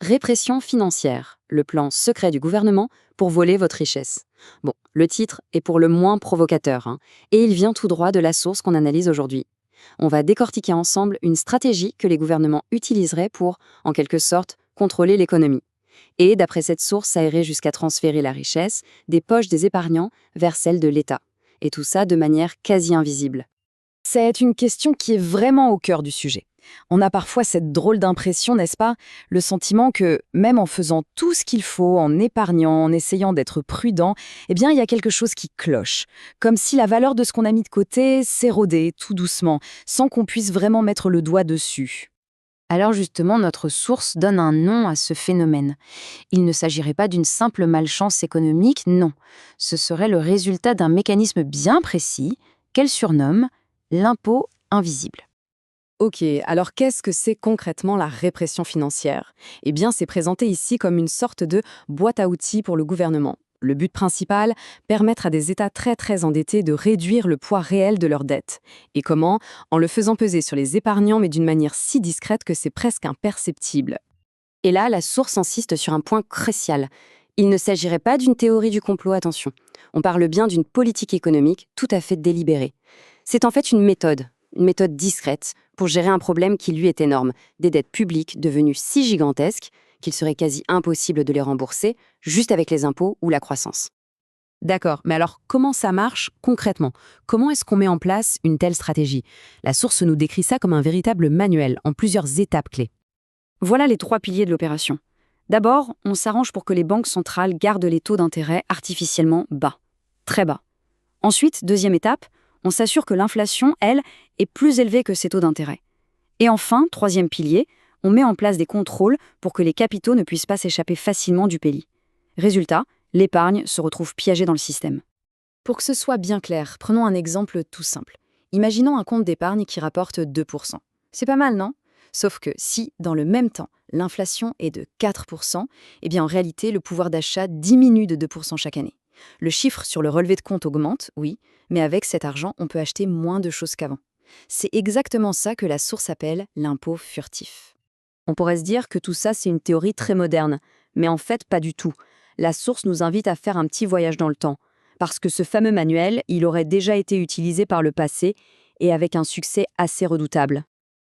Répression financière, le plan secret du gouvernement pour voler votre richesse. Bon, le titre est pour le moins provocateur, et il vient tout droit de la source qu'on analyse aujourd'hui. On va décortiquer ensemble une stratégie que les gouvernements utiliseraient pour, en quelque sorte, contrôler l'économie. Et, d'après cette source, ça irait jusqu'à transférer la richesse des poches des épargnants vers celles de l'État. Et tout ça de manière quasi invisible. C'est une question qui est vraiment au cœur du sujet. On a parfois cette drôle d'impression, n'est-ce pas? Le sentiment que, même en faisant tout ce qu'il faut, en épargnant, en essayant d'être prudent, eh bien, il y a quelque chose qui cloche. Comme si la valeur de ce qu'on a mis de côté s'érodait tout doucement, sans qu'on puisse vraiment mettre le doigt dessus. Alors justement, notre source donne un nom à ce phénomène. Il ne s'agirait pas d'une simple malchance économique, non. Ce serait le résultat d'un mécanisme bien précis qu'elle surnomme l'impôt invisible. Ok, alors qu'est-ce que c'est concrètement la répression financière? Eh bien, c'est présenté ici comme une sorte de boîte à outils pour le gouvernement. Le but principal, permettre à des États très endettés de réduire le poids réel de leurs dettes. Et comment? En le faisant peser sur les épargnants, mais d'une manière si discrète que c'est presque imperceptible. Et là, la source insiste sur un point crucial. Il ne s'agirait pas d'une théorie du complot, attention. On parle bien d'une politique économique tout à fait délibérée. C'est en fait une méthode discrète pour gérer un problème qui lui est énorme, des dettes publiques devenues si gigantesques qu'il serait quasi impossible de les rembourser juste avec les impôts ou la croissance. D'accord, mais alors comment ça marche concrètement? Comment est-ce qu'on met en place une telle stratégie? La source nous décrit ça comme un véritable manuel, en plusieurs étapes clés. Voilà les trois piliers de l'opération. D'abord, on s'arrange pour que les banques centrales gardent les taux d'intérêt artificiellement bas, très bas. Ensuite, deuxième étape, on s'assure que l'inflation, elle, est plus élevée que ces taux d'intérêt. Et enfin, troisième pilier, on met en place des contrôles pour que les capitaux ne puissent pas s'échapper facilement du pays. Résultat, l'épargne se retrouve piégée dans le système. Pour que ce soit bien clair, prenons un exemple tout simple. Imaginons un compte d'épargne qui rapporte 2%. C'est pas mal, non? Sauf que si, dans le même temps, l'inflation est de 4%, eh bien en réalité, le pouvoir d'achat diminue de 2% chaque année. Le chiffre sur le relevé de compte augmente, oui, mais avec cet argent, on peut acheter moins de choses qu'avant. C'est exactement ça que la source appelle l'impôt furtif. On pourrait se dire que tout ça, c'est une théorie très moderne, mais en fait, pas du tout. La source nous invite à faire un petit voyage dans le temps, parce que ce fameux manuel, il aurait déjà été utilisé par le passé et avec un succès assez redoutable.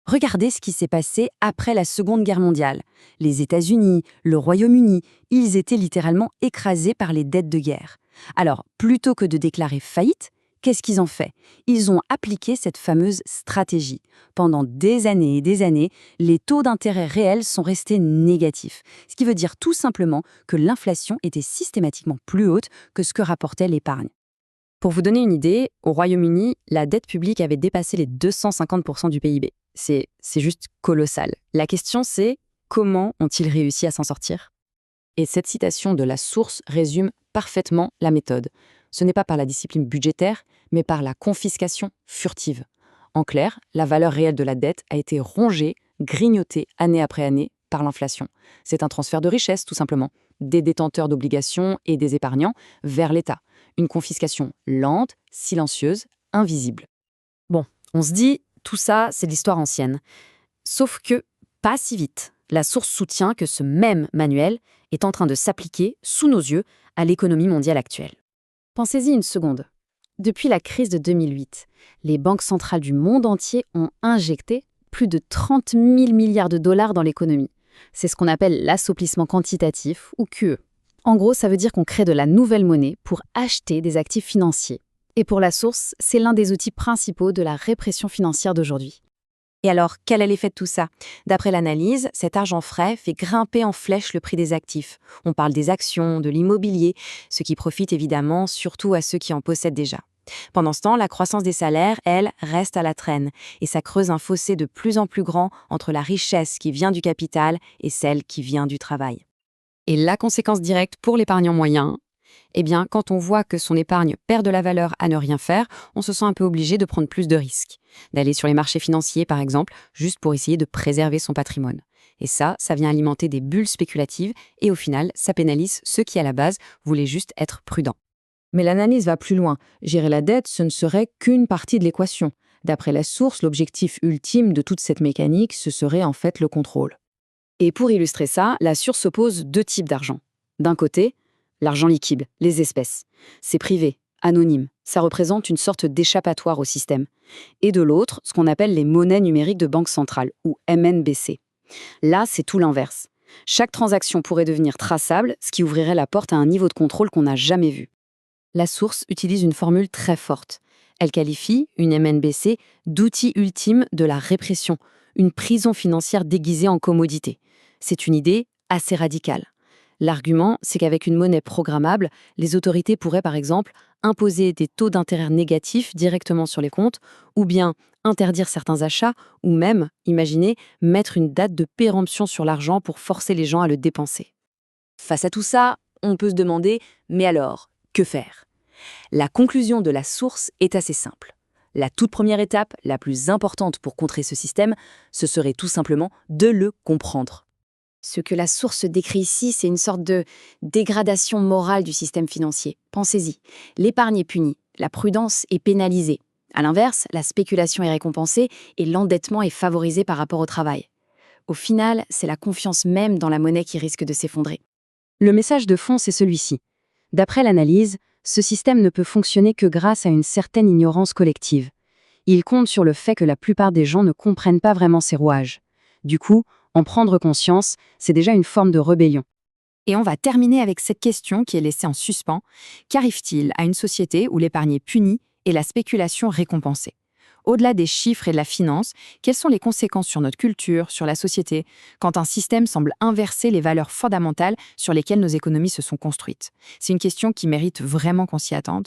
Regardez ce qui s'est passé après la Seconde Guerre mondiale. Les États-Unis, le Royaume-Uni, ils étaient littéralement écrasés par les dettes de guerre. Alors, plutôt que de déclarer faillite, qu'est-ce qu'ils ont fait? Ils ont appliqué cette fameuse stratégie. Pendant des années et des années, les taux d'intérêt réels sont restés négatifs, ce qui veut dire tout simplement que l'inflation était systématiquement plus haute que ce que rapportait l'épargne. Pour vous donner une idée, au Royaume-Uni, la dette publique avait dépassé les 250% du PIB. C'est juste colossal. La question c'est, comment ont-ils réussi à s'en sortir? Et cette citation de la source résume parfaitement la méthode. Ce n'est pas par la discipline budgétaire, mais par la confiscation furtive. En clair, la valeur réelle de la dette a été rongée, grignotée année après année par l'inflation. C'est un transfert de richesse, tout simplement, des détenteurs d'obligations et des épargnants vers l'État. Une confiscation lente, silencieuse, invisible. Bon, on se dit, tout ça, c'est de l'histoire ancienne. Sauf que, pas si vite. La source soutient que ce même manuel est en train de s'appliquer, sous nos yeux, à l'économie mondiale actuelle. Pensez-y une seconde. Depuis la crise de 2008, les banques centrales du monde entier ont injecté plus de 30 000 milliards de dollars dans l'économie. C'est ce qu'on appelle l'assouplissement quantitatif, ou QE. En gros, ça veut dire qu'on crée de la nouvelle monnaie pour acheter des actifs financiers. Et pour la source, c'est l'un des outils principaux de la répression financière d'aujourd'hui. Et alors, quel est l'effet de tout ça? D'après l'analyse, cet argent frais fait grimper en flèche le prix des actifs. On parle des actions, de l'immobilier, ce qui profite évidemment surtout à ceux qui en possèdent déjà. Pendant ce temps, la croissance des salaires, elle, reste à la traîne. Et ça creuse un fossé de plus en plus grand entre la richesse qui vient du capital et celle qui vient du travail. Et la conséquence directe pour l'épargnant moyen, eh bien, quand on voit que son épargne perd de la valeur à ne rien faire, on se sent un peu obligé de prendre plus de risques. D'aller sur les marchés financiers, par exemple, juste pour essayer de préserver son patrimoine. Et ça vient alimenter des bulles spéculatives et au final, ça pénalise ceux qui, à la base, voulaient juste être prudents. Mais l'analyse va plus loin. Gérer la dette, ce ne serait qu'une partie de l'équation. D'après la source, l'objectif ultime de toute cette mécanique, ce serait en fait le contrôle. Et pour illustrer ça, la source oppose deux types d'argent. D'un côté, l'argent liquide, les espèces. C'est privé, anonyme, ça représente une sorte d'échappatoire au système. Et de l'autre, ce qu'on appelle les monnaies numériques de banque centrale, ou MNBC. Là, c'est tout l'inverse. Chaque transaction pourrait devenir traçable, ce qui ouvrirait la porte à un niveau de contrôle qu'on n'a jamais vu. La source utilise une formule très forte. Elle qualifie une MNBC d'outil ultime de la répression, une prison financière déguisée en commodité. C'est une idée assez radicale. L'argument, c'est qu'avec une monnaie programmable, les autorités pourraient par exemple imposer des taux d'intérêt négatifs directement sur les comptes, ou bien interdire certains achats, ou même, imaginez, mettre une date de péremption sur l'argent pour forcer les gens à le dépenser. Face à tout ça, on peut se demander, mais alors, que faire? La conclusion de la source est assez simple. La toute première étape, la plus importante pour contrer ce système, ce serait tout simplement de le comprendre. Ce que la source décrit ici, c'est une sorte de dégradation morale du système financier. Pensez-y. L'épargne est punie, la prudence est pénalisée. À l'inverse, la spéculation est récompensée et l'endettement est favorisé par rapport au travail. Au final, c'est la confiance même dans la monnaie qui risque de s'effondrer. Le message de fond, c'est celui-ci. D'après l'analyse, ce système ne peut fonctionner que grâce à une certaine ignorance collective. Il compte sur le fait que la plupart des gens ne comprennent pas vraiment ces rouages. Du coup, en prendre conscience, c'est déjà une forme de rébellion. Et on va terminer avec cette question qui est laissée en suspens. Qu'arrive-t-il à une société où l'épargne est punie et la spéculation récompensée? Au-delà des chiffres et de la finance, quelles sont les conséquences sur notre culture, sur la société, quand un système semble inverser les valeurs fondamentales sur lesquelles nos économies se sont construites? C'est une question qui mérite vraiment qu'on s'y attende.